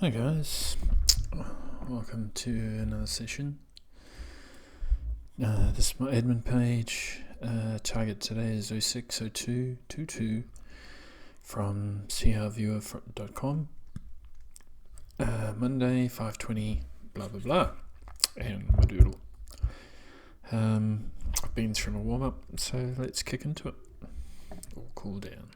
Hi guys, welcome to another session. This is my admin page. Target today is 060222 from crvviewer.com. Monday 5:20 blah blah blah, and my doodle. I've been through my warm up, so let's kick into it. Or cool down.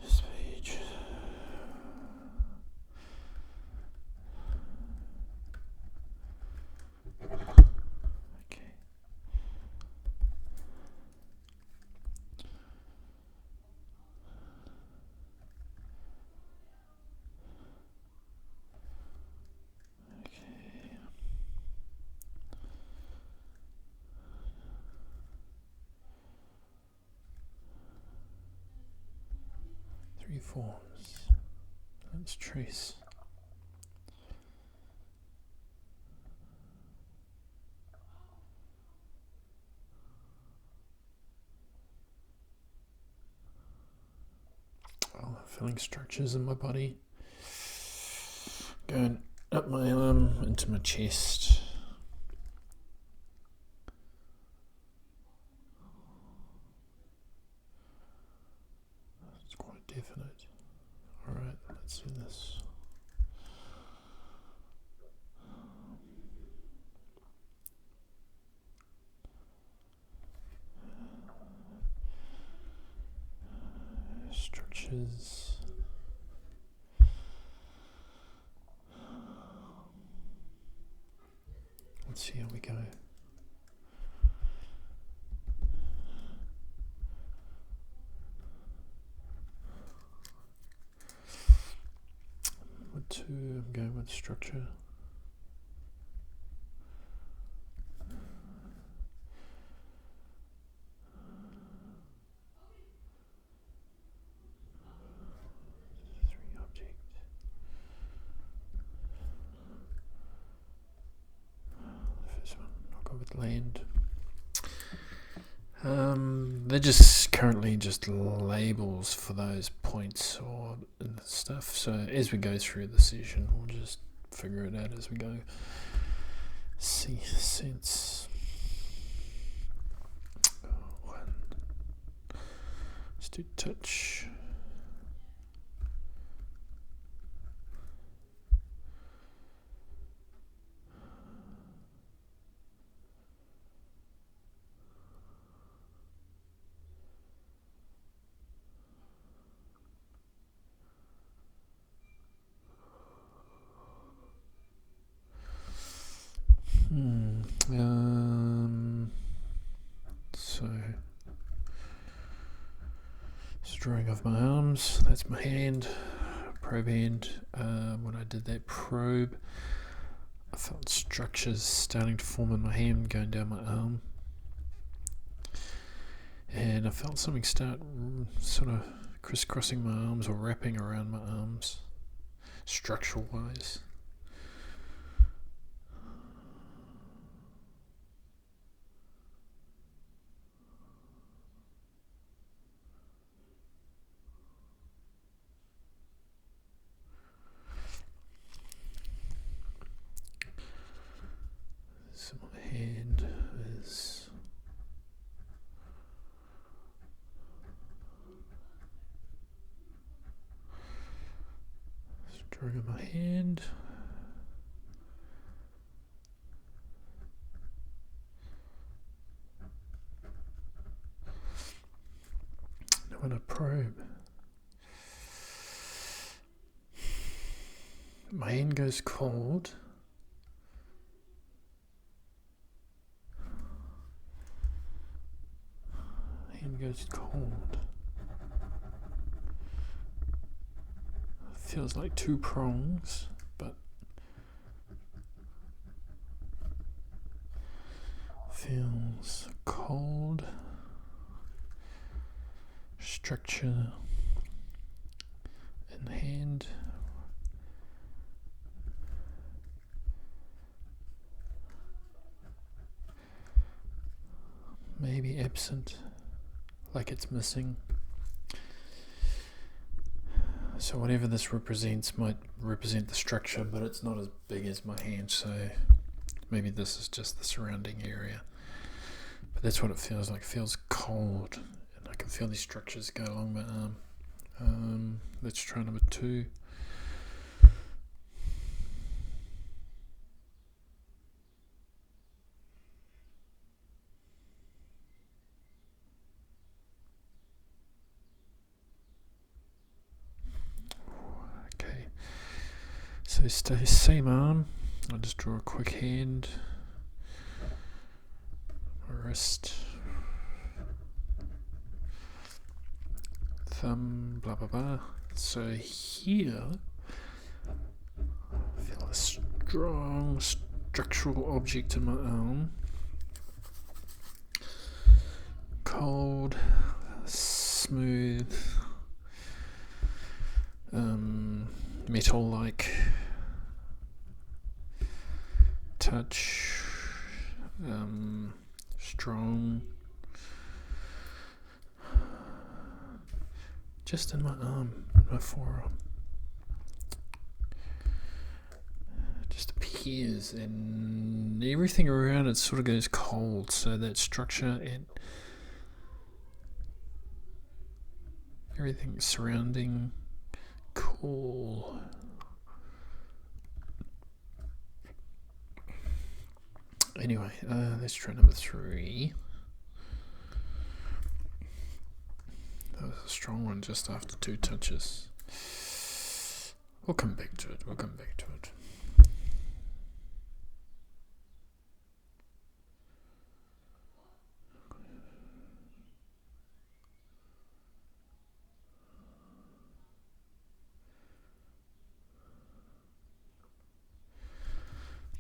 This page. Okay. Three forms. Let's trace. Oh, feeling structures in my body. Going up my arm into my chest. It's quite definite. Alright, let's do this. Structures. Let's see how we go. With 2, I'm going with structure. With land. They're just currently just labels for those points or stuff. So as we go through the session, we'll just figure it out as we go. See, sense. 1. Let's do touch. So drawing of my arms, that's my hand, probe hand. When I did that probe, I felt structures starting to form in my hand going down my arm, and I felt something start sort of crisscrossing my arms or wrapping around my arms, structural wise. So my hand is drawing my hand. Now when I probe, my hand goes cold. Hand goes cold. Feels like 2 prongs, but feels cold. Structure in hand. Maybe absent like it's missing. So whatever this represents might represent the structure, but it's not as big as my hand, so maybe this is just the surrounding area. But that's what it feels like. It feels cold, and I can feel these structures go along my arm. Let's try number 2. Okay, so stay same arm. I'll just draw a quick hand, my wrist, thumb, blah blah blah. So here I feel a strong structural object in my arm. Cold, smooth, metal-like touch, strong, just in my arm, my forearm. Just appears, and everything around it sort of goes cold, so that structure and everything surrounding cool. Anyway, let's try number 3. That was a strong one just after 2 touches. We'll come back to it.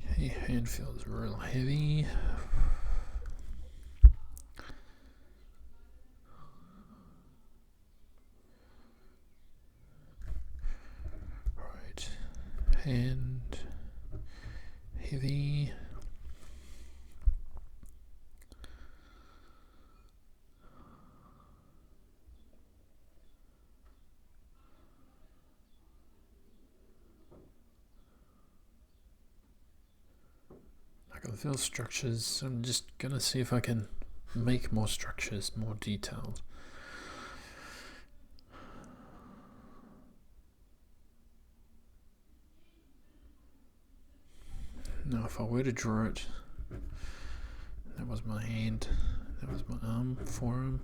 Okay, hand feels real heavy. Right, hand heavy. I can feel structures. I'm just gonna see if I can make more structures, more detailed. Now if I were to draw it, that was my hand, that was my arm, forearm.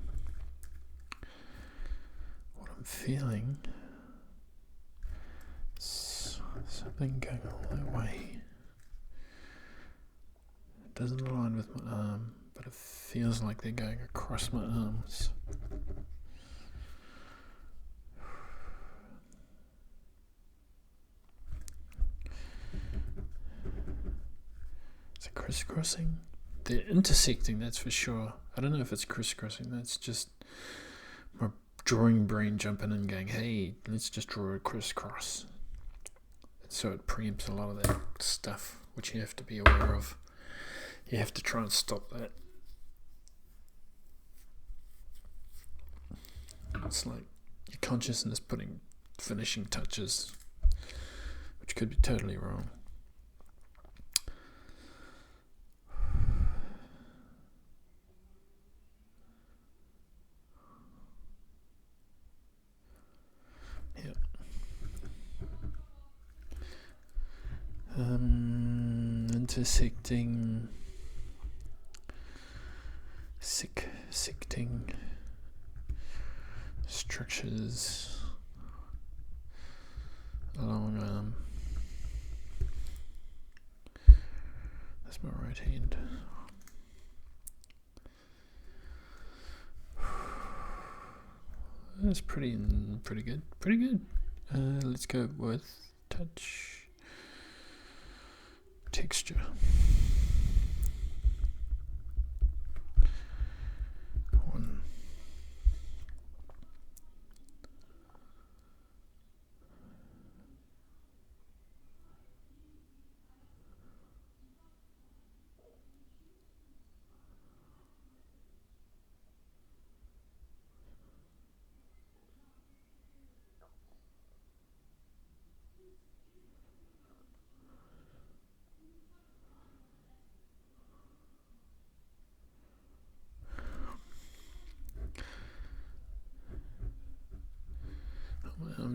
What I'm feeling is something going all that way. It doesn't align with my arm, but it feels like they're going across my arms. Is it crisscrossing? They're intersecting, that's for sure. I don't know if it's crisscrossing, that's just my drawing brain jumping in going, hey, let's just draw a crisscross. So it preempts a lot of that stuff, which you have to be aware of. You have to try and stop that. It's like your consciousness putting finishing touches, which could be totally wrong. Yeah. Intersecting, secting structures along that's my right hand. That's pretty good. Let's go with touch, texture. One.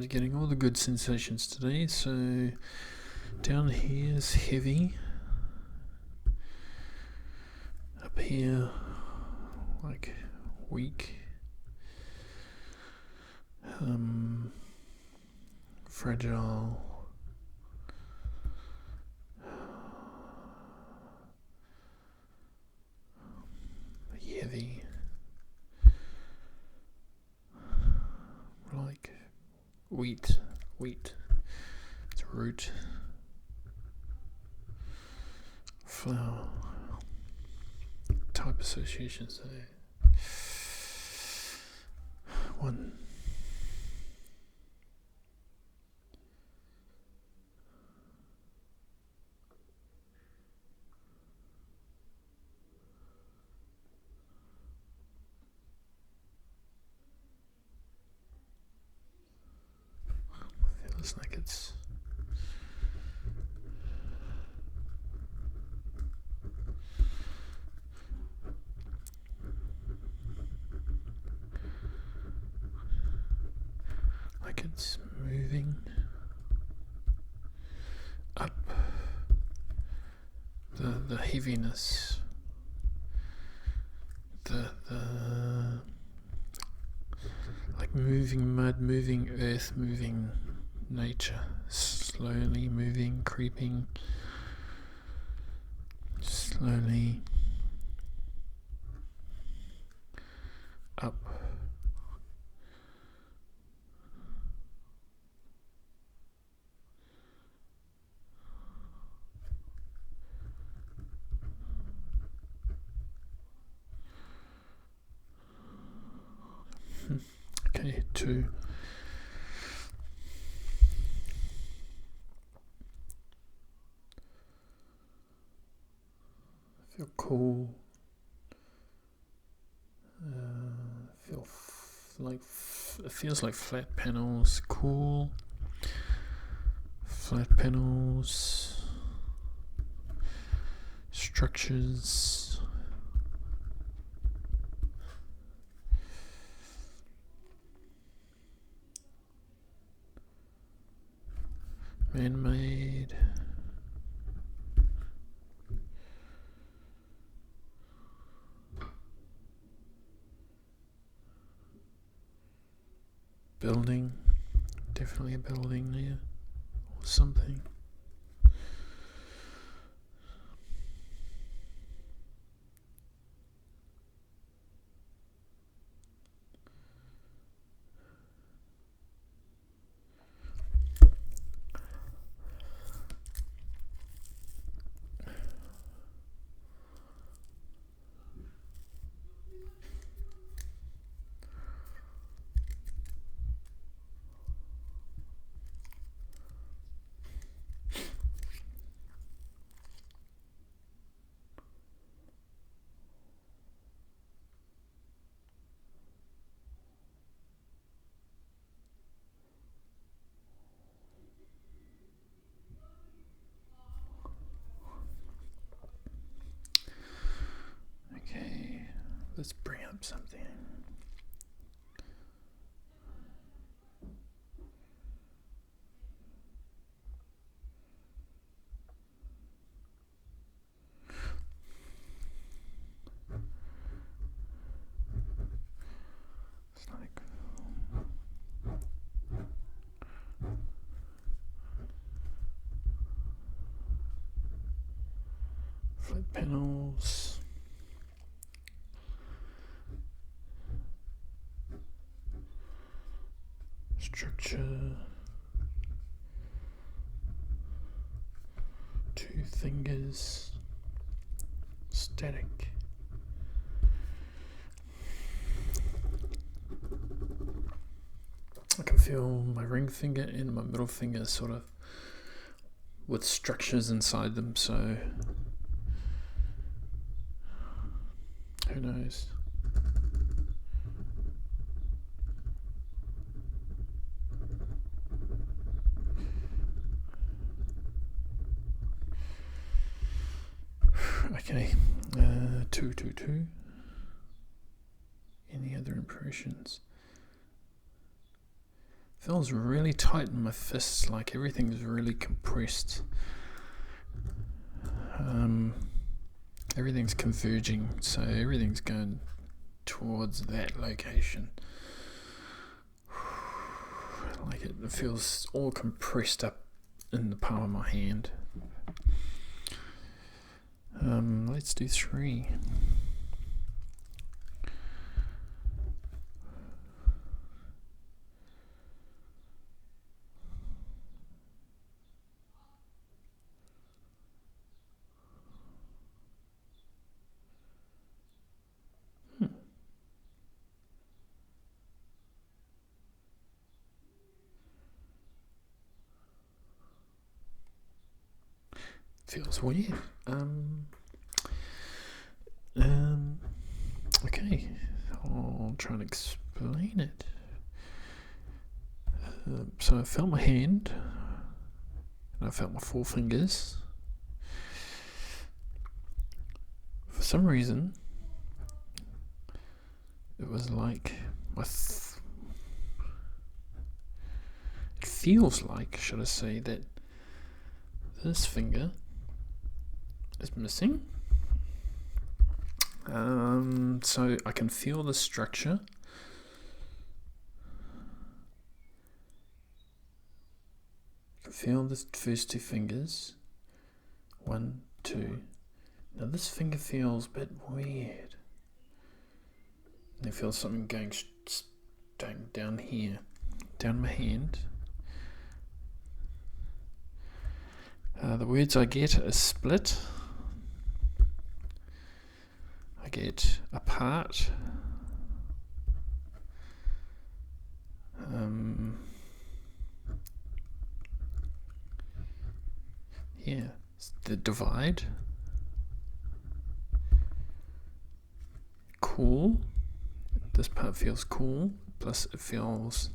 getting all the good sensations today. So down here is heavy. Up here, like weak. Fragile. Heavy. Like wheat. It's root. Flour. Type associations there. One. Feels like it's moving up. The heaviness, the like moving mud, moving earth, moving nature, slowly moving, creeping, slowly up. Okay, 2. Feel cool. It feels like flat panels. Cool. Flat panels. Structures. Man-made. Building. Definitely a building there. Or something. Okay, let's bring up something. It's like flat panels. Structure, 2 fingers, static. I can feel my ring finger and my middle finger sort of with structures inside them, so who knows. Okay, 2, 2, 2. Any other impressions? Feels really tight in my fists, like everything's really compressed. Everything's converging, so everything's going towards that location. Like it feels all compressed up in the palm of my hand. Let's do 3. Feels weird. Okay, I'll try and explain it. So I felt my hand, and I felt my 4 fingers. For some reason, it was like it feels like, should I say, that this finger is missing. So I can feel the structure. I can feel the first 2 fingers. 1, 2. Now this finger feels a bit weird. I feel something going down here, down my hand. The words I get are split. I get apart. Yeah, the divide. Cool. This part feels cool. Plus it feels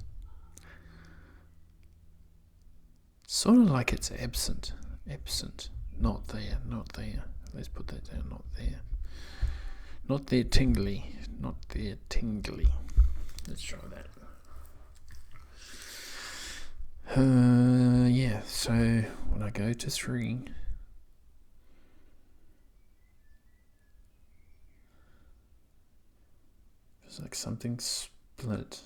sort of like it's absent. Absent. Not there. Not there. Let's put that down. Not there. Not there tingly. Not there tingly. Let's try that. Yeah, so when I go to 3, it's like something split.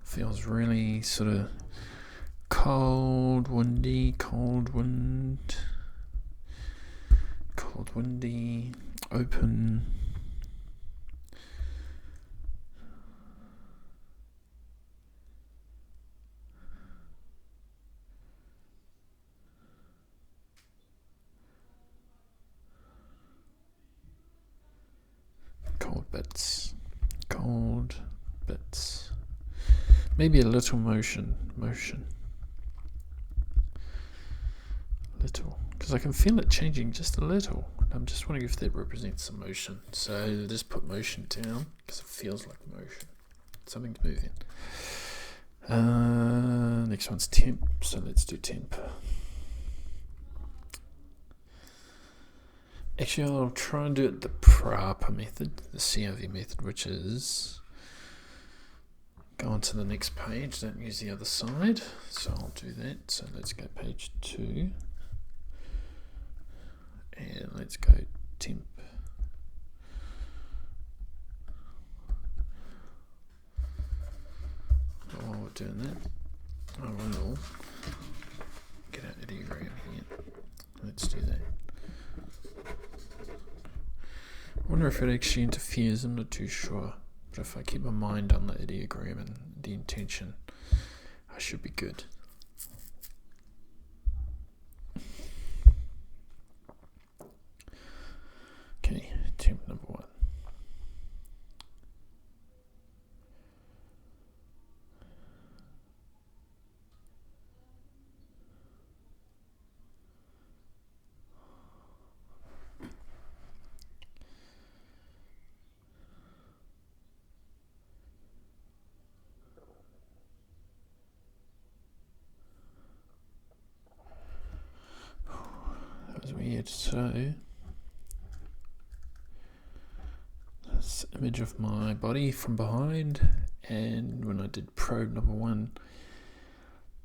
Feels really sort of cold, windy, cold wind, cold, windy, open. Cold bits, maybe a little motion, little, because I can feel it changing just a little. I'm just wondering if that represents some motion. So just put motion down because it feels like motion. Something's moving. Next one's temp, so let's do temp. Actually, I'll try and do it the proper method, the CRV method, which is go on to the next page, don't use the other side. So I'll do that. So let's go page 2. And let's go temp. While we're doing that, I will get out the diagram here. Let's do that. I wonder if it actually interferes, I'm not too sure. But if I keep my mind on the ideogram and the intention, I should be good. Okay, temp number 1. Weird. So this image of my body from behind and when I did probe number 1,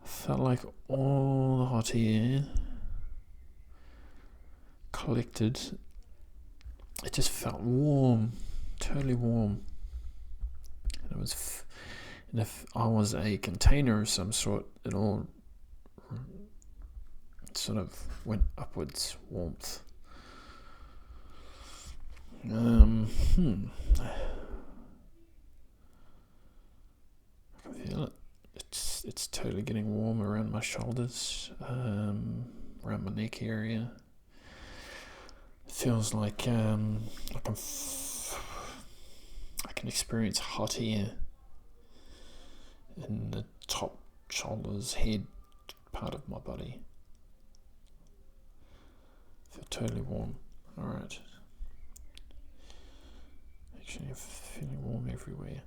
I felt like all the hot air collected. It just felt warm, totally warm. And it was, and if I was a container of some sort, it all sort of went upwards, warmth. I can feel it. It's totally getting warm around my shoulders, around my neck area. It feels like I can experience hot air in the top shoulders, head part of my body. I feel totally warm. Alright. Actually, I'm feeling warm everywhere.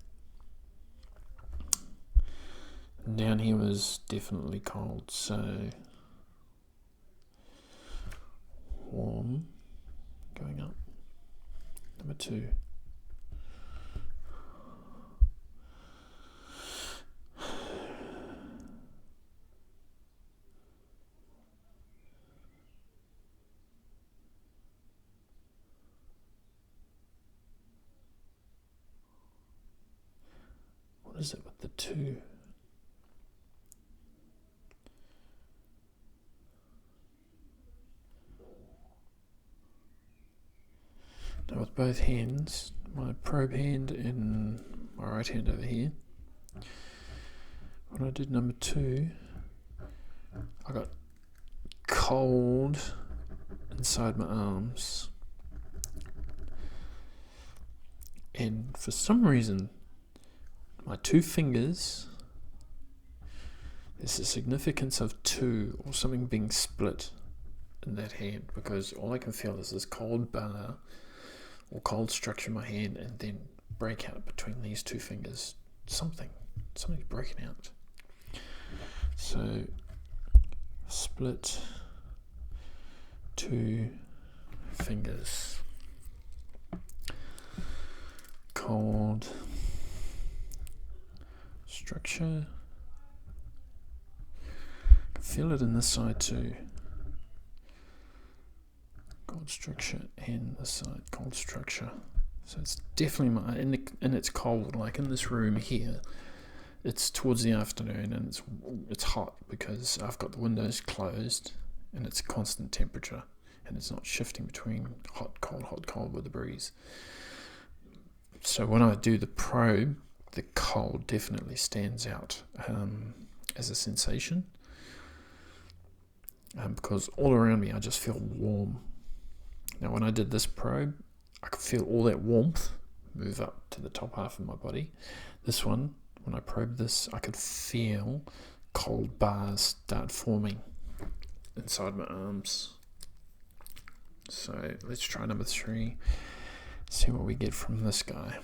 And down here was definitely cold, so warm. Going up. Number 2. What is it with the 2? Now with both hands, my probe hand and my right hand over here, when I did number 2, I got cold inside my arms, and for some reason my 2 fingers, there's a significance of 2 or something being split in that hand, because all I can feel is this cold bar or cold structure in my hand, and then break out between these 2 fingers. Something's breaking out. So split 2 fingers, cold structure. I can feel it in this side too. Cold structure, and this side cold structure. So it's definitely and it's cold. Like in this room here, it's towards the afternoon, and it's hot because I've got the windows closed, and it's constant temperature, and it's not shifting between hot, cold with the breeze. So when I do the probe, the cold definitely stands out as a sensation, because all around me I just feel warm. Now when I did this probe, I could feel all that warmth move up to the top half of my body. This one, when I probed this, I could feel cold bars start forming inside my arms. So let's try number 3, see what we get from this guy.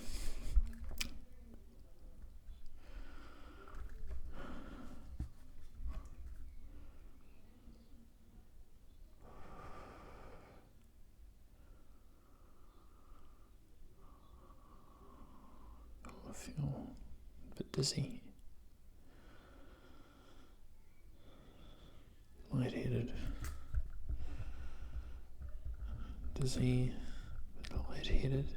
I feel a bit dizzy, lightheaded, dizzy, a bit lightheaded.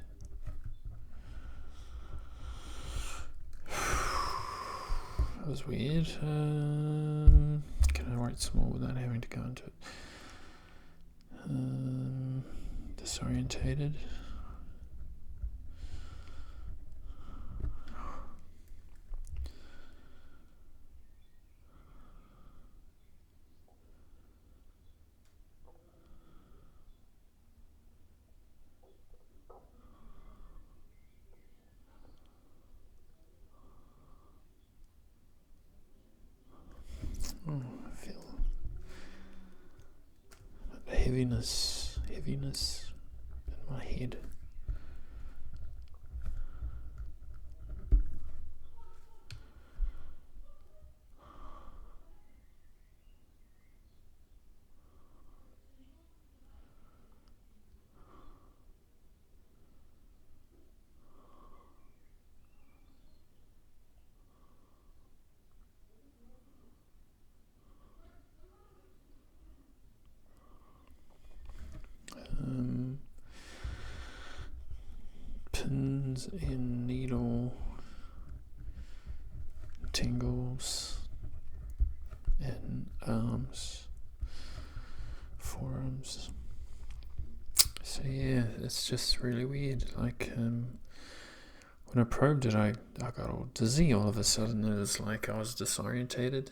That was weird. Can I write some more without having to go into it? Disorientated. Oh, I feel a heaviness in my head. patterns in needle, tingles, and arms, forearms. So yeah, it's just really weird. Like when I probed it, I got all dizzy all of a sudden. It was like I was disorientated.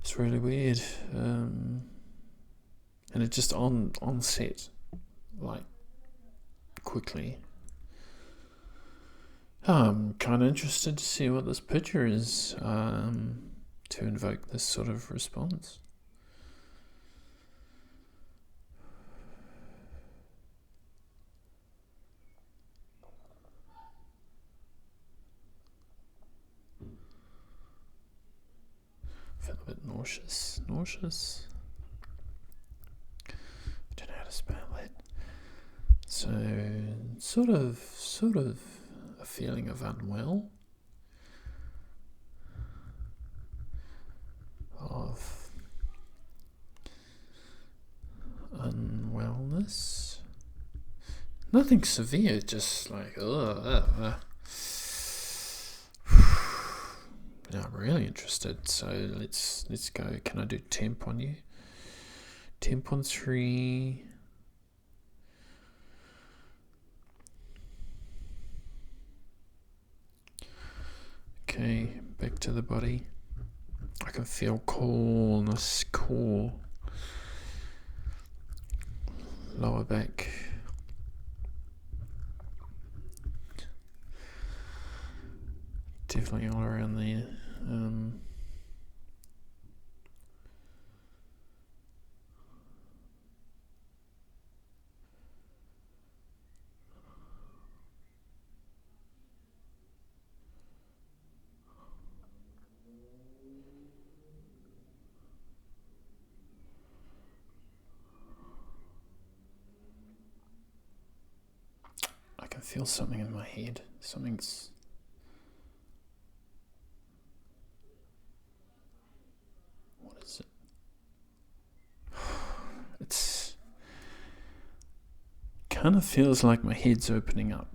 It's really weird, and it just onset like quickly. I'm kind of interested to see what this picture is to invoke this sort of response. I feel a bit nauseous. I don't know how to spell it. So sort of a feeling of unwell, of unwellness. Nothing severe, just like Now I'm really interested, so let's go. Can I do temp on you? Temp on 3. Okay, back to the body. I can feel coolness, cool. Lower back. Definitely all around there. I can feel something in my head. Something's... What is it? It's... kind of feels like my head's opening up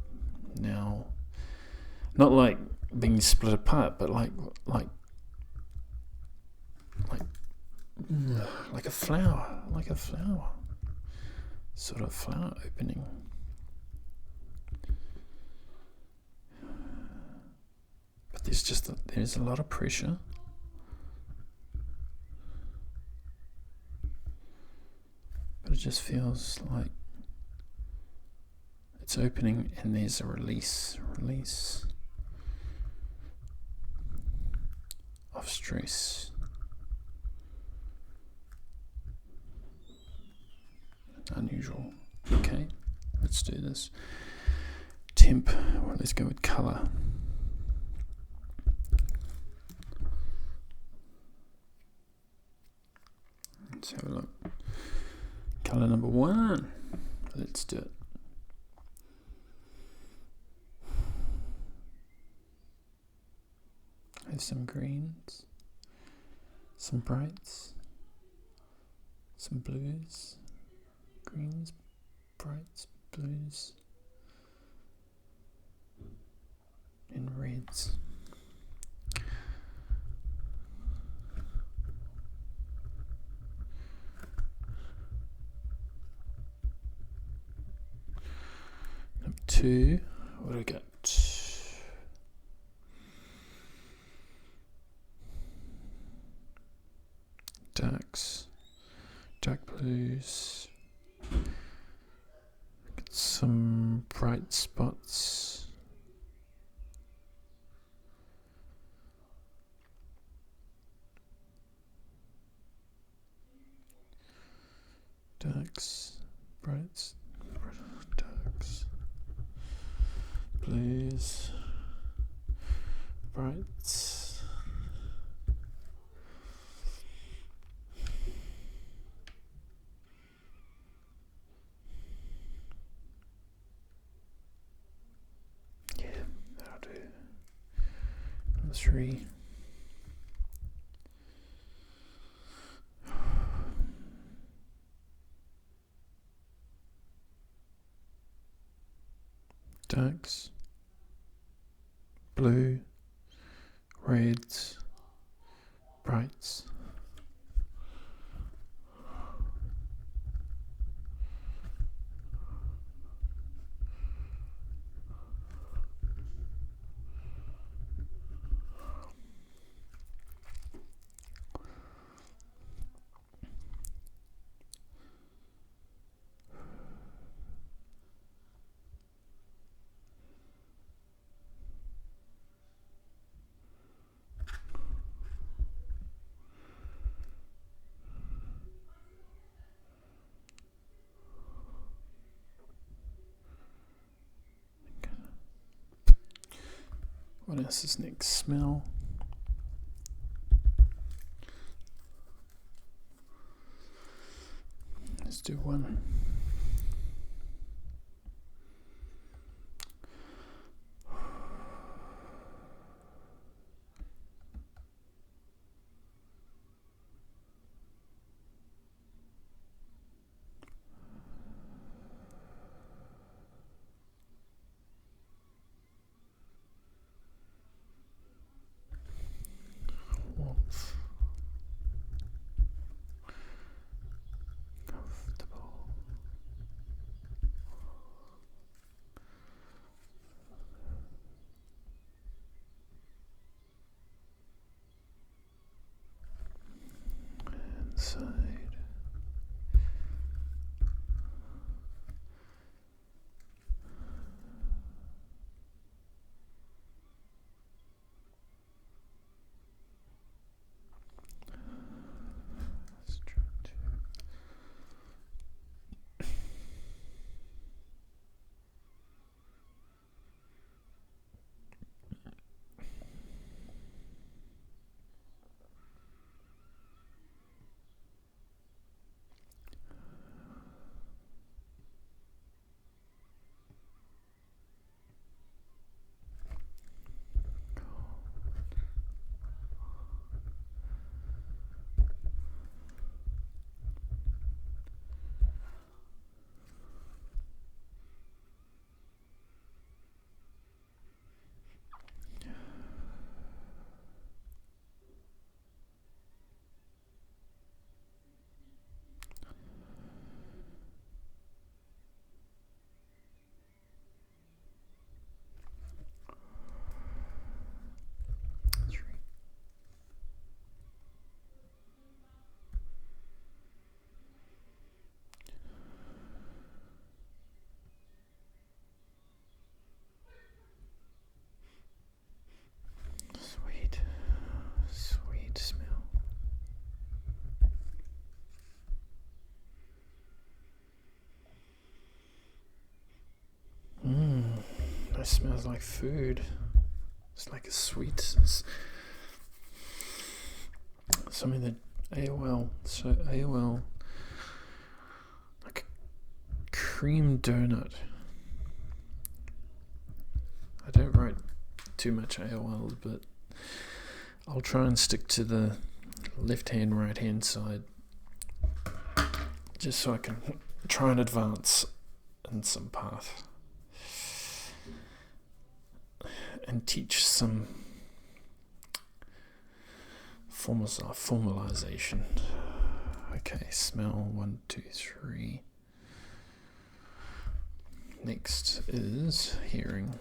now. Not like being split apart, but like a flower, sort of flower opening. But there's a lot of pressure. But it just feels like it's opening and there's a release of stress. Unusual. Okay, let's do this. Temp, well, let's go with color. Let's have a look. Color number 1. Let's do it. There's some greens, some brights, some blues, greens, brights, blues, and reds. Number 2, what do we got? Darks, dark blues, get some bright spots, darks, brights, darks, blues, brights. That'll do. Number 3. Darks, blue, reds, brights. What else is next? Smell. Let's do one. Warmth. Comfortable. Inside. Sweet, sweet smell. That smells like food. It's like a sweet, something that AOL, like a cream donut. I don't write too much AOL, but I'll try and stick to the left hand, right hand side, just so I can try and advance in some path and teach some formalization. Okay, smell 1, 2, 3. Next is hearing.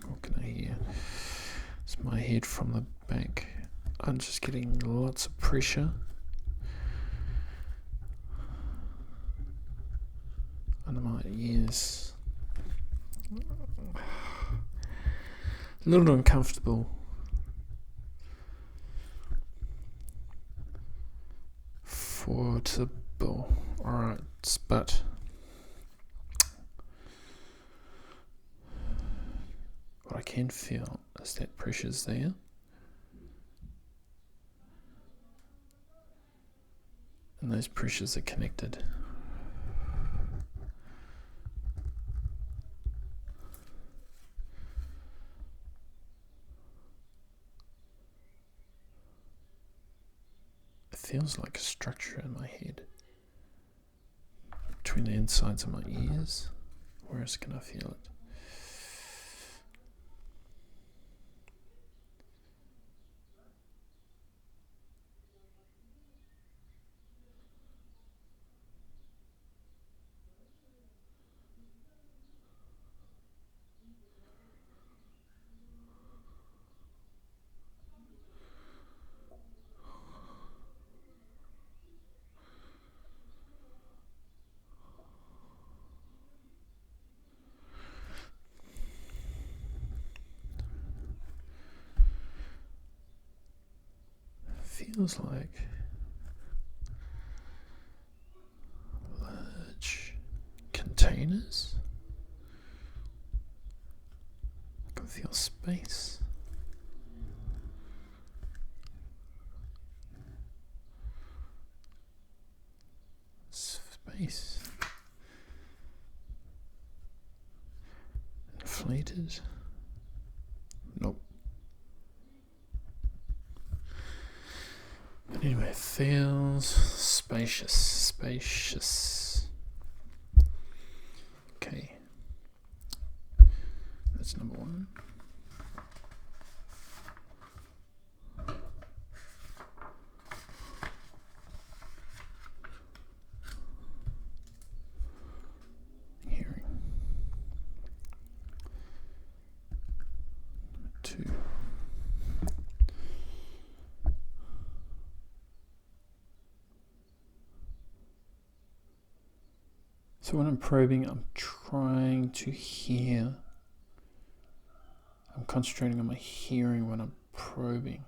What can I hear? It's my head from the back. I'm just getting lots of pressure under my ears. A little uncomfortable. To stable. Alright, but what I can feel is that pressure's there. And those pressures are connected. It feels like a structure in my head. Between the insides of my ears. Where else can I feel it? Feels like large containers. I can feel space. Space. Inflated. Nope. But anyway, it feels spacious. Okay. That's number one. Hearing. Number two. So when I'm probing, I'm trying to hear. I'm concentrating on my hearing when I'm probing.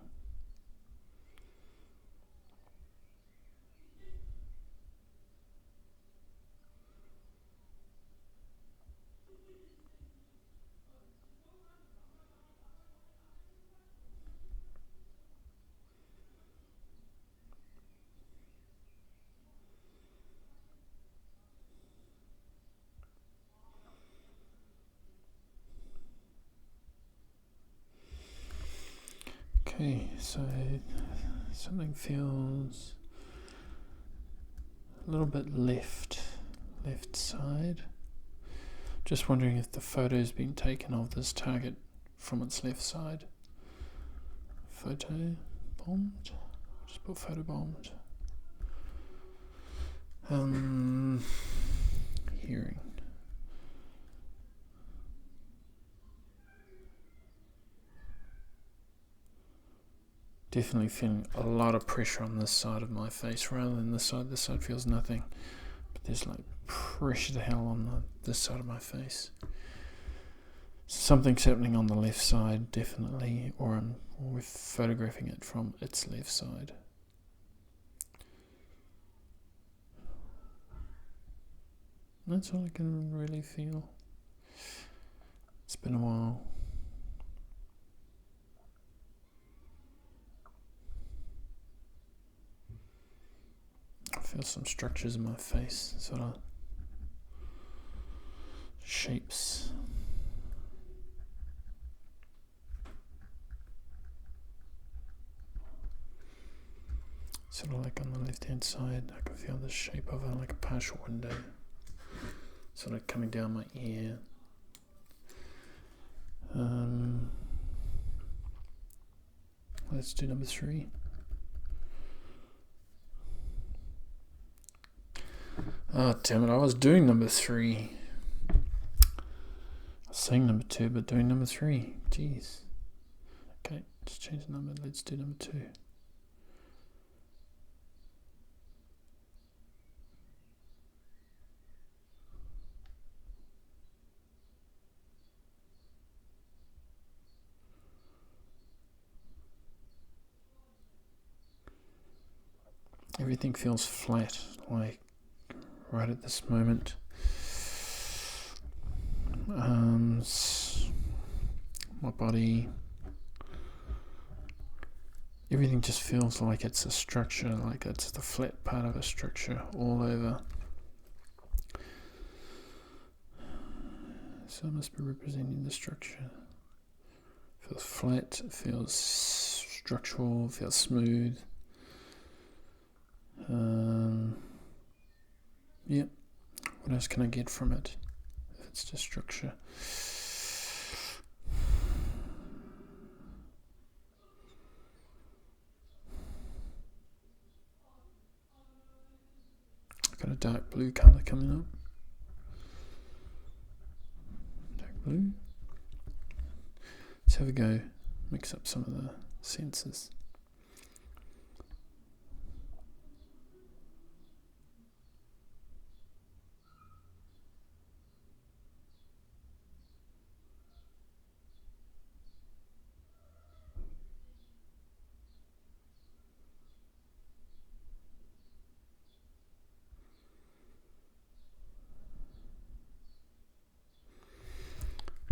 Okay, so something feels a little bit left side. Just wondering if the photo's been taken of this target from its left side. Photo bombed. Just put photo bombed. Hearing. Definitely feeling a lot of pressure on this side of my face rather than this side. This side feels nothing. But there's like pressure to hell on this side of my face. Something's happening on the left side, definitely, or we're photographing it from its left side. That's all I can really feel. It's been a while. I feel some structures in my face, sort of shapes. Sort of like on the left hand side, I can feel the shape of it like a partial window. Sort of coming down my ear. Let's do number 3. Oh, damn it, I was doing number 3. I was saying number 2, but doing number 3. Jeez. Okay, just change the number. Let's do number 2. Everything feels flat, like right at this moment. My body, everything just feels like it's a structure, like it's the flat part of a structure all over. So it must be representing the structure. Feels flat, feels structural, feels smooth. Yeah. What else can I get from it? If it's just structure. Got a dark blue colour coming up. Dark blue. Let's have a go. Mix up some of the sensors.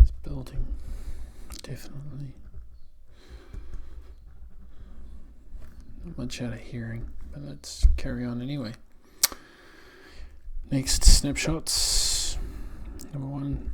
It's building, definitely. Not much out of hearing, but let's carry on anyway. Next, snapshots. Number 1.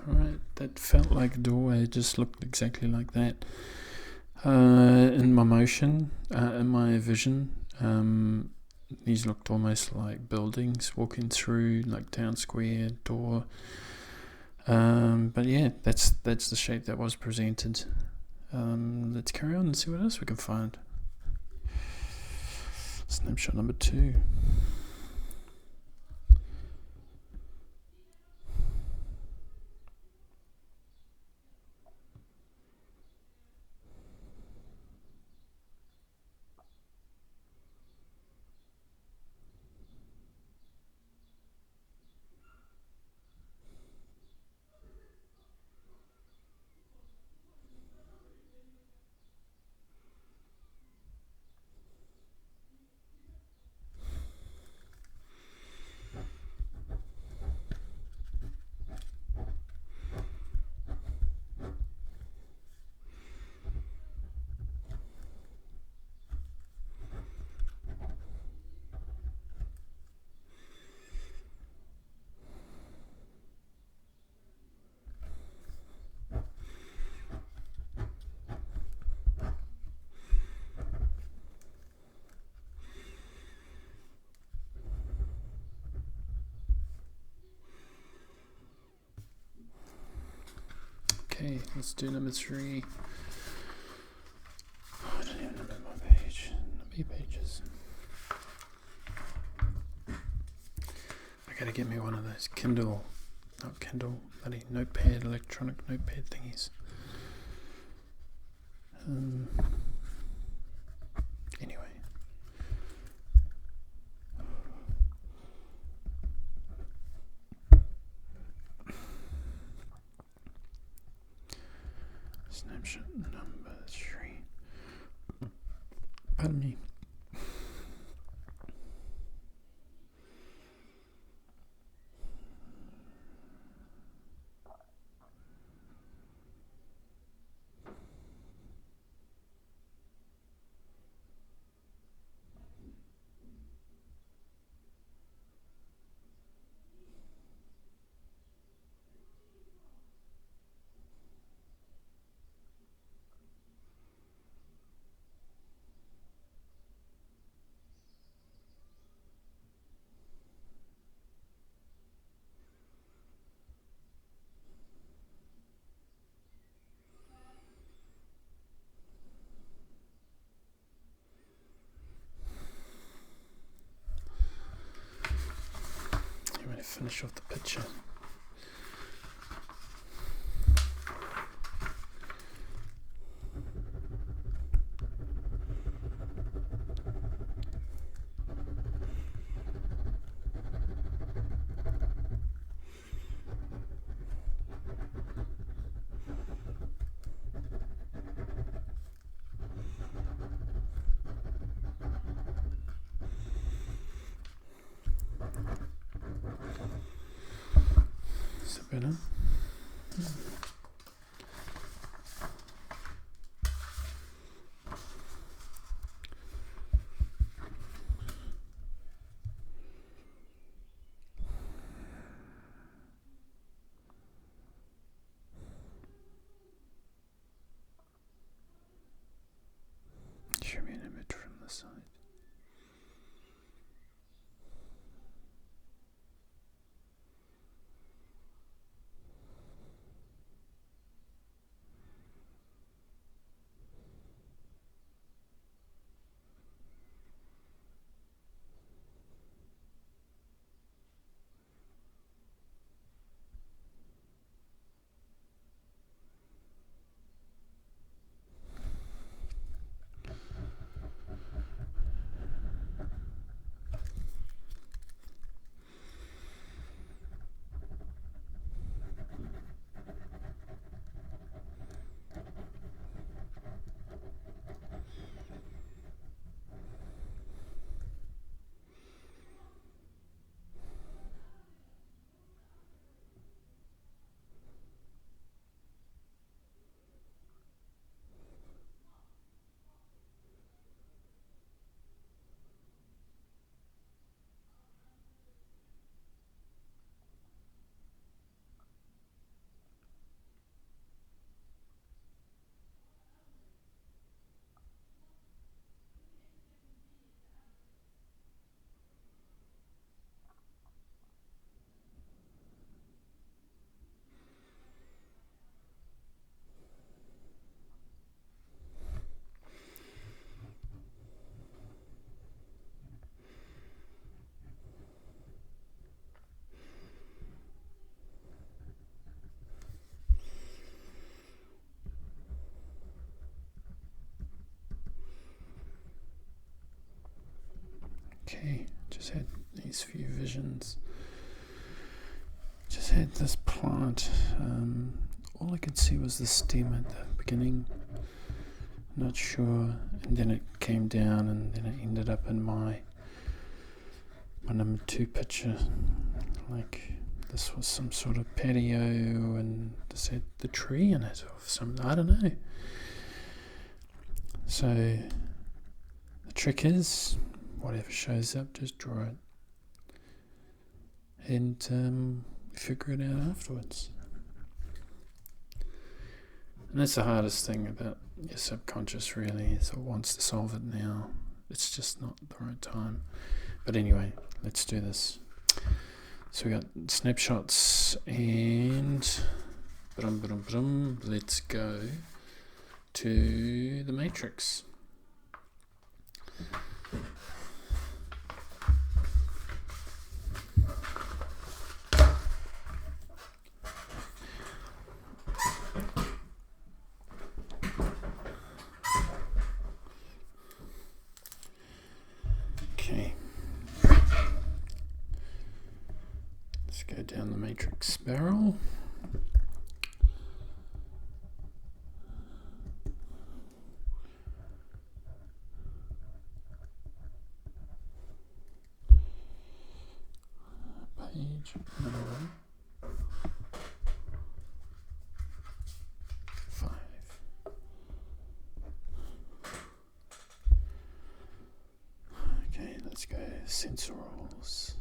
Alright, that felt like a doorway, it just looked exactly like that. In my motion, in my vision, these looked almost like buildings walking through, like town square, door. But yeah, that's the shape that was presented. Let's carry on and see what else we can find. Snapshot number 2. Okay, let's do number 3. Oh, I don't even remember my page. Number pages. I gotta get me one of those Kindle, not Kindle, bloody notepad, electronic notepad thingies. Anyway. Snapshot number 3. Pardon me. finish off the picture. Is that better? Show me an image from the side. Okay, just had these few visions. Just had this plant. All I could see was the stem at the beginning. Not sure. And then it came down, and then it ended up in my number 2 picture. Like this was some sort of patio, and this had the tree in it, or something. I don't know. So the trick is, whatever shows up, just draw it, and figure it out afterwards. And that's the hardest thing about your subconscious, really, is it wants to solve it now. It's just not the right time. But anyway, let's do this. So we got snapshots, and let's go to the matrix. Okay, let's go down the matrix barrel. Page number 5. Okay, let's go sensor roles.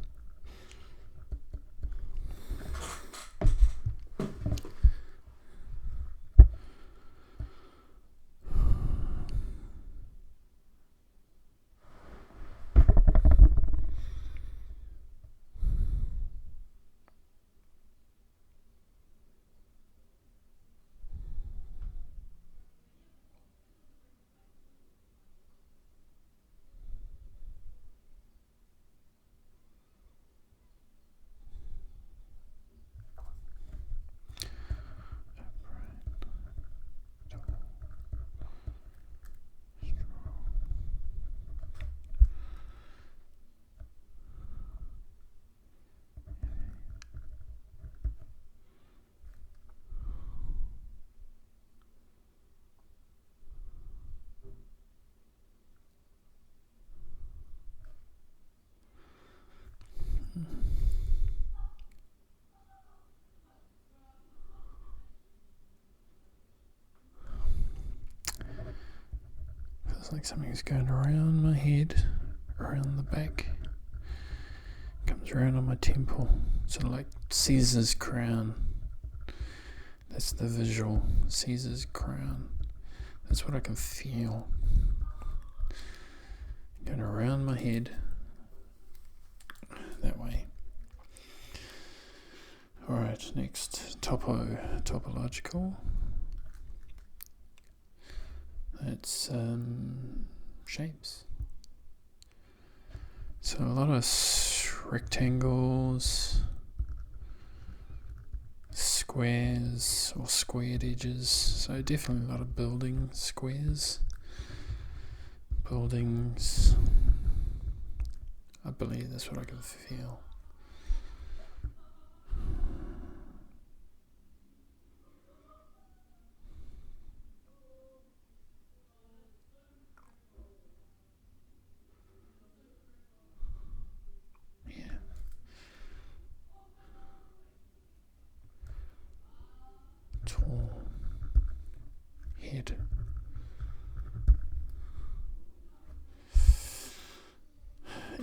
like something's going around my head, around the back, comes around on my temple, sort of like Caesar's crown. That's the visual, Caesar's crown. That's what I can feel. Going around my head, that way. Alright, next, topological. That's shapes. So a lot of rectangles, squares or squared edges. So definitely a lot of building squares, buildings. I believe that's what I can feel. Tall head.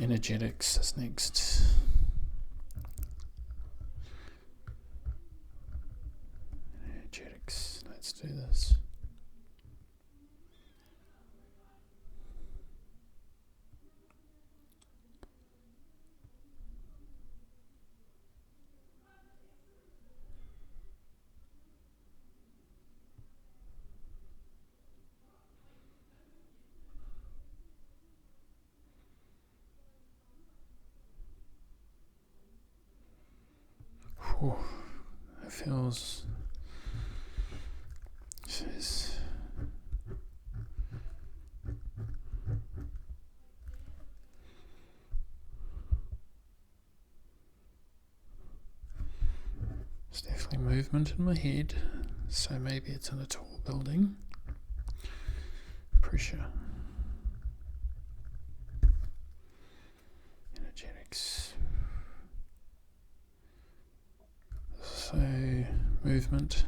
Energetics is next. Energetics. Let's do this. Whew, it feels. It's definitely movement in my head, so maybe it's in a tall building. Pressure. Energetics. So, movement.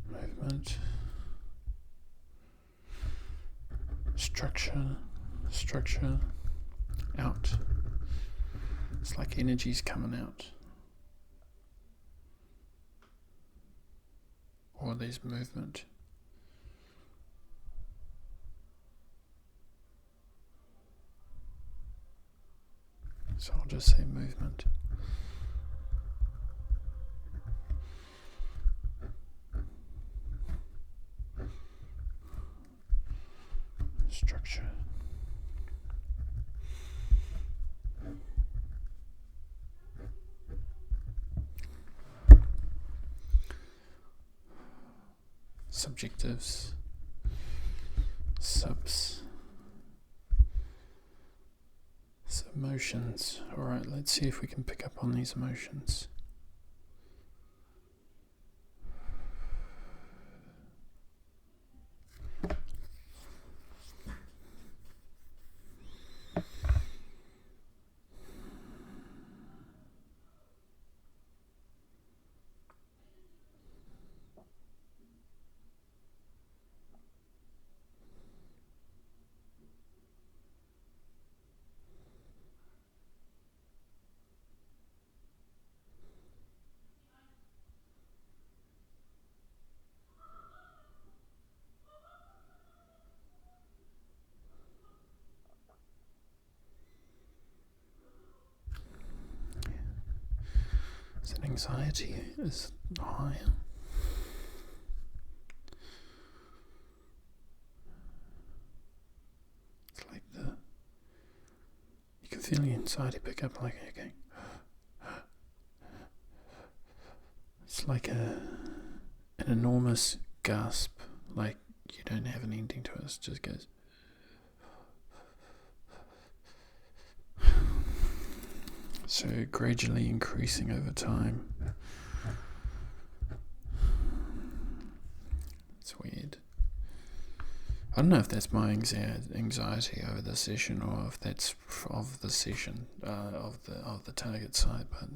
Movement. Structure. Out. It's like energy's coming out. Or there's movement. So I'll just say movement. Structure. Subjectives. Subs. Emotions. Alright, let's see if we can pick up on these emotions. So anxiety is higher. It's like you can feel the anxiety pick up like, okay. It's like an enormous gasp, like you don't have an ending to it, it just goes. So gradually increasing over time. It's weird. I don't know if that's my anxiety over the session, or if that's of the session, of the target side. But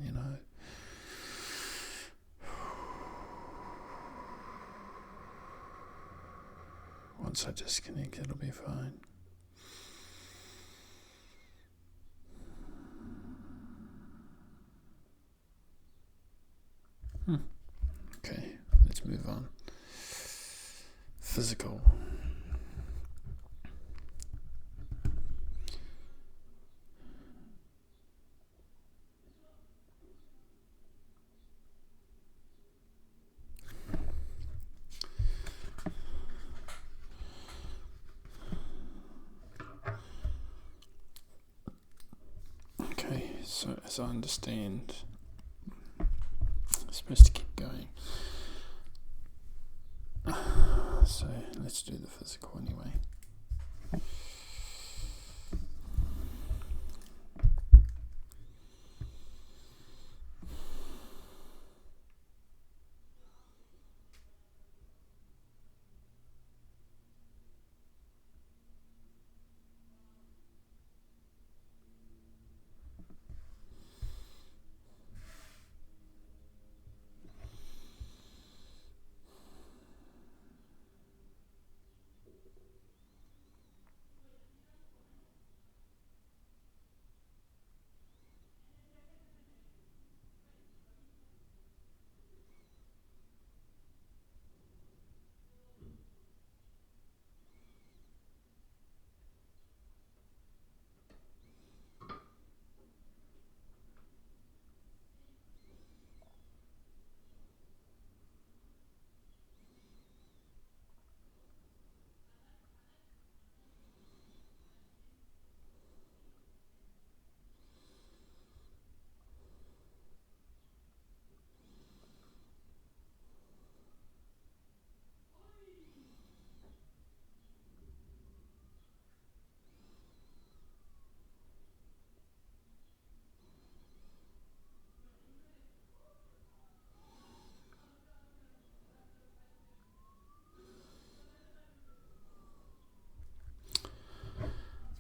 once I disconnect, it'll be fine. Okay, let's move on. Physical. Okay, so as I understand, I'm supposed to keep going. So let's do the physical anyway.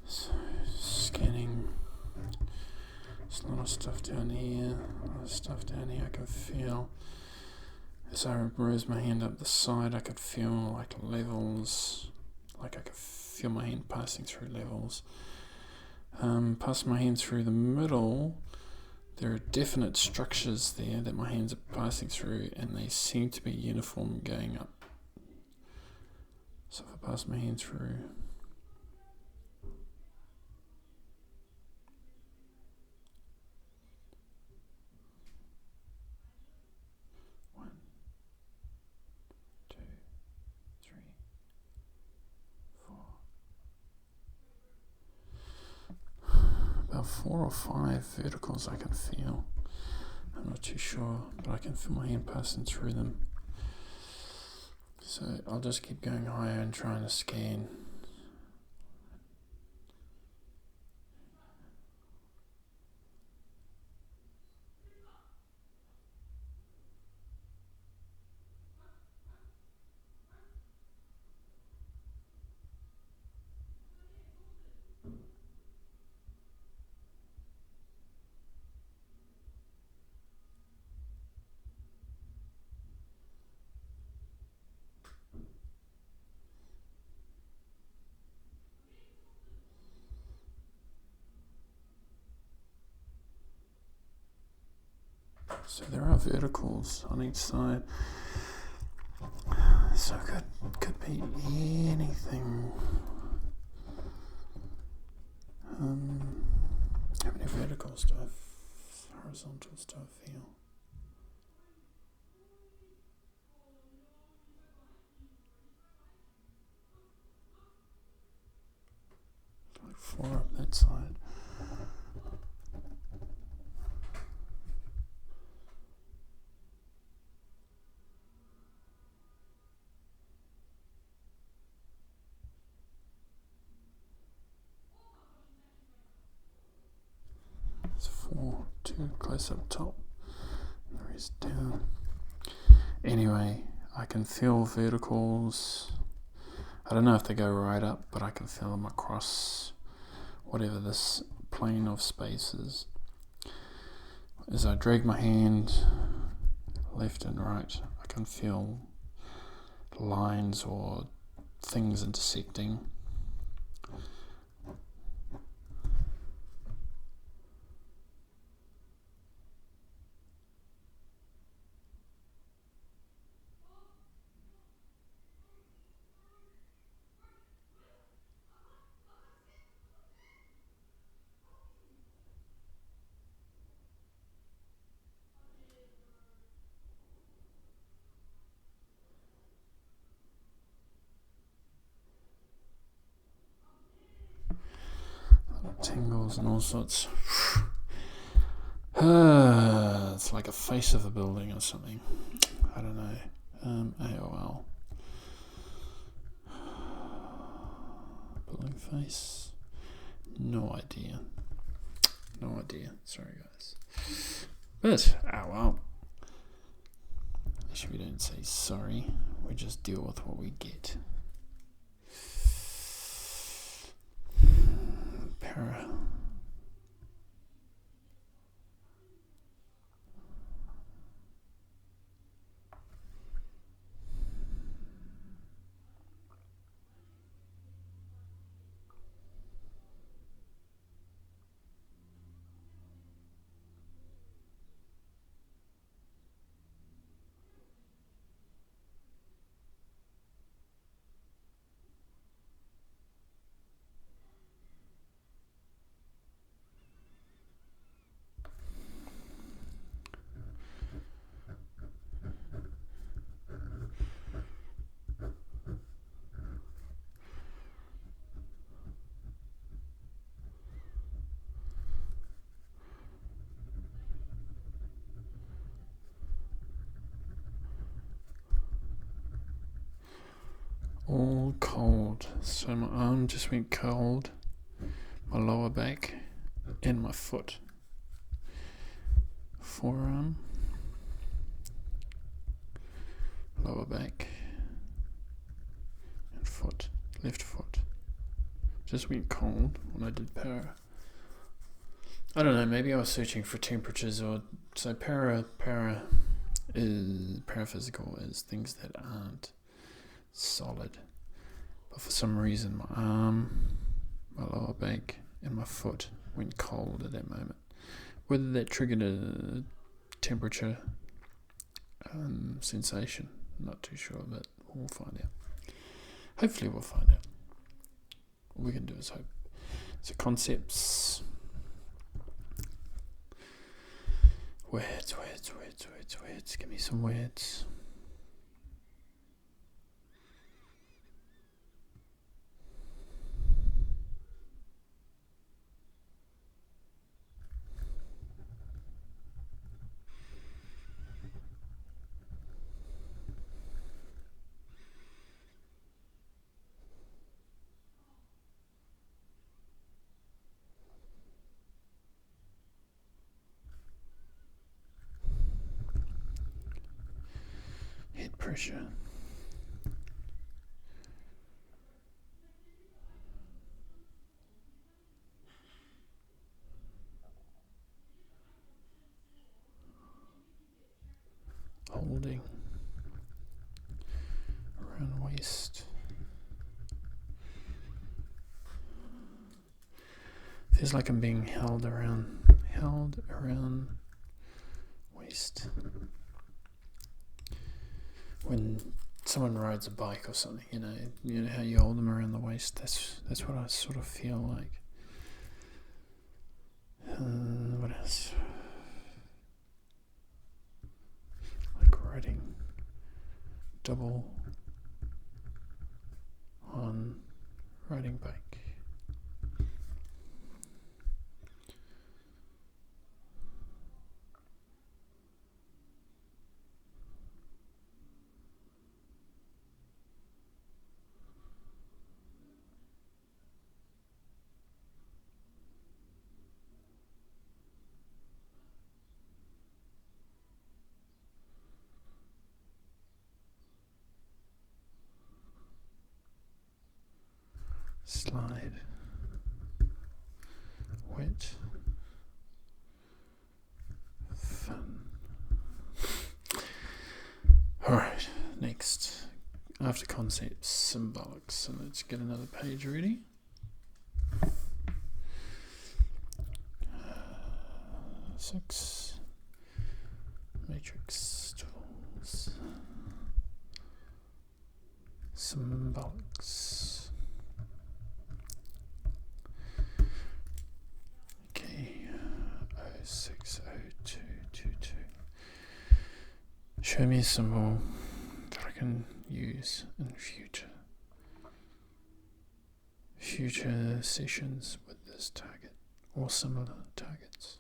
So scanning. There's a lot of stuff down here. A lot of stuff down here I can feel. As I raise my hand up the side, I could feel like levels, like I could feel my hand passing through levels. Pass my hand through the middle, there are definite structures there that my hands are passing through, and they seem to be uniform going up. So if I pass my hand through, about 4 or 5 verticals I can feel. I'm not too sure, but I can feel my hand passing through them. So I'll just keep going higher and trying to scan. So there are verticals on each side. So it could be anything. How many verticals do I have? Horizontals do I feel? Like 4 up that side. It's 4, 2 close up top, and the rest down. Anyway, I can feel verticals. I don't know if they go right up, but I can feel them across whatever this plane of space is. As I drag my hand left and right, I can feel lines or things intersecting. Tangles and all sorts. It's like a face of a building or something. I don't know. AOL. Building face. No idea. No idea. Sorry, guys. But, oh well. Actually, we don't say sorry. We just deal with what we get. Para. All cold. So my arm just went cold. My lower back and my foot. Forearm. Lower back. And foot. Left foot. Just went cold when I did para. I don't know, maybe I was searching for temperatures or so paraphysical is things that aren't solid, but for some reason my arm, my lower back and my foot went cold at that moment. Whether that triggered a temperature sensation, not too sure, but we'll find out. Hopefully we'll find out. All we can do is hope. So concepts, words, give me some words. Head pressure. Holding around waist. Feels like I'm being held around waist. When someone rides a bike or something, you know how you hold them around the waist. That's what I sort of feel like. What else? Like riding double on riding bike. Slide, wet, fun. Alright, next. after concept, symbolic. So let's get another page ready. Six, matrix tools, symbolics. Okay, 060222. Show me a symbol that I can use in future sessions with this target or similar targets.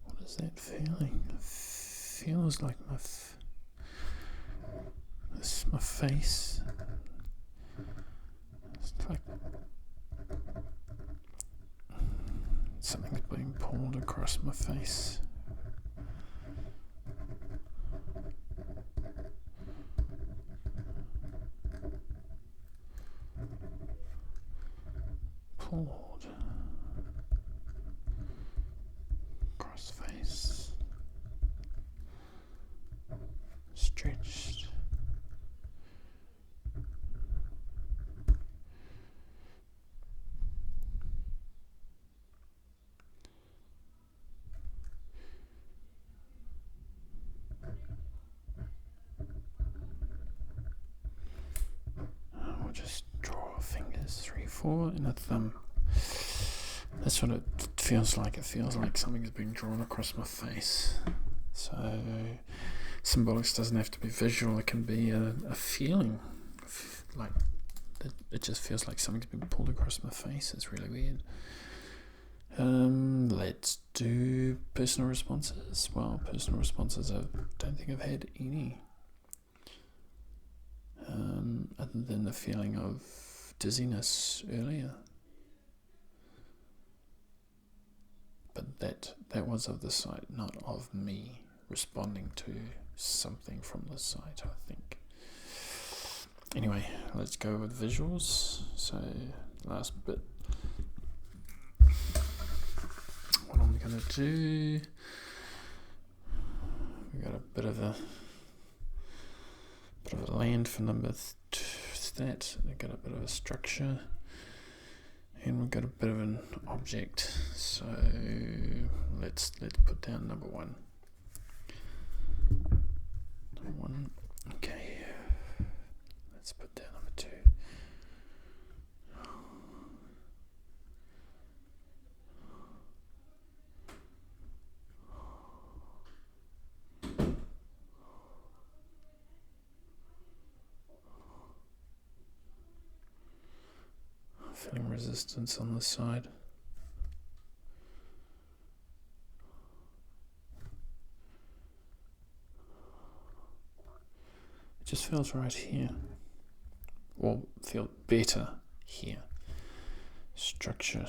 What is that feeling? It feels like my face. It's like something's being pulled across my face. Pulled across face. Stretched. We'll just draw fingers, 3, 4, and a thumb. That's what it feels like. It feels like something's being drawn across my face. So symbolics doesn't have to be visual. It can be a feeling. Like it just feels like something's been pulled across my face. It's really weird. Let's do personal responses. Well, personal responses, I don't think I've had any. Other than the feeling of dizziness earlier. But that was of the site, not of me responding to something from the site, I think. Anyway, let's go with visuals. So, last bit. What I'm going to do, we got a bit of a land for number that. We got a bit of a structure, and we've got a bit of an object. So let's put down number 1. Number 1. Okay. Let's put down number 2. Feeling resistance on this side. It just feels right here. Or feel better here. Structure.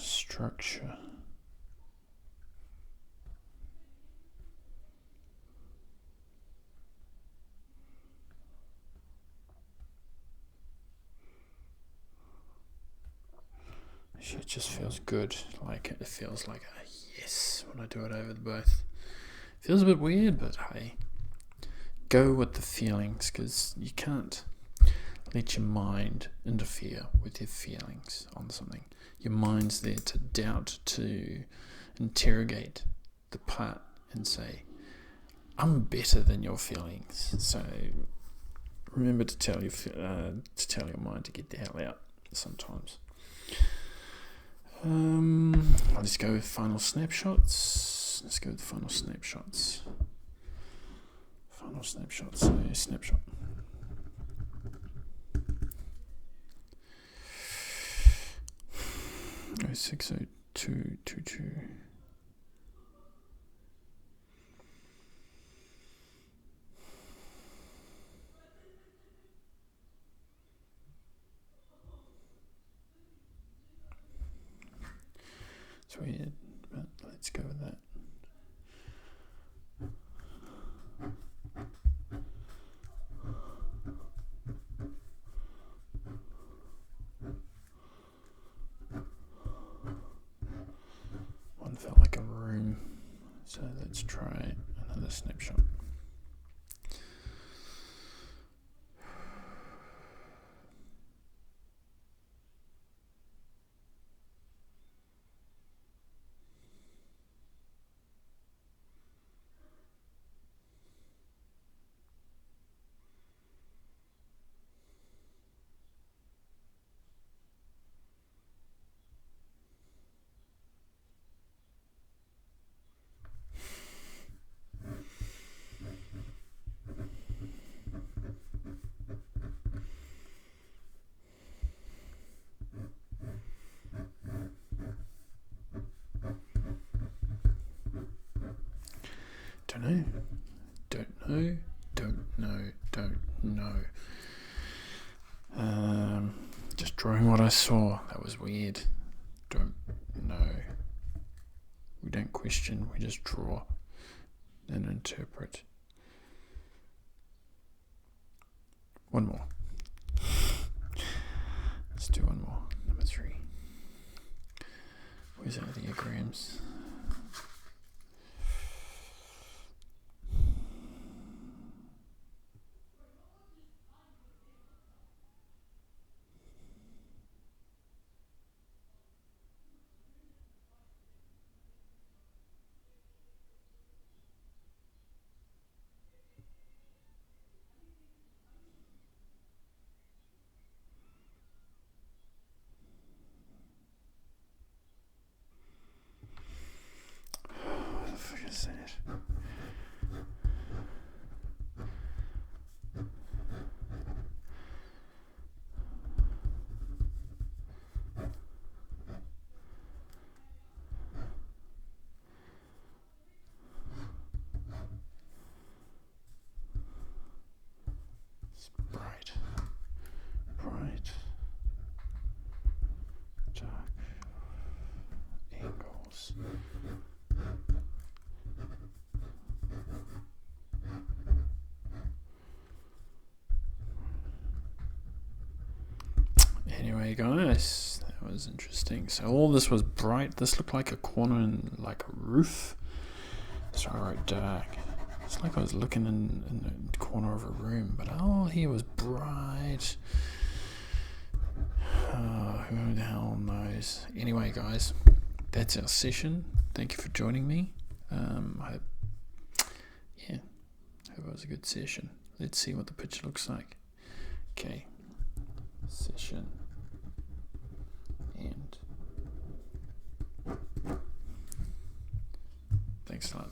It just feels good. Like it feels like a yes when I do it over the both. Feels a bit weird, but hey, go with the feelings, because you can't let your mind interfere with your feelings on something. Your mind's there to doubt, to interrogate the part and say, I'm better than your feelings. So remember to tell your mind to get the hell out sometimes. Let's go with final snapshots. Final snapshots. So snapshot. Oh, 60222. weird, but let's go with that. One felt like a room, so let's try another snapshot. Don't know. Just drawing what I saw. That was weird. Don't know. We don't question, we just draw and interpret. One more. Let's do one more. Number 3. Where's our diagrams? What the fuck is that? It's bright, dark, angles. Anyway, guys, that was interesting. So all this was bright. This looked like a corner in like a roof. So I wrote dark. It's like I was looking in the corner of a room, but all here was bright. Oh, who the hell knows? Anyway, guys, that's our session. Thank you for joining me. I hope it was a good session. Let's see what the picture looks like. Okay, session and thanks a lot.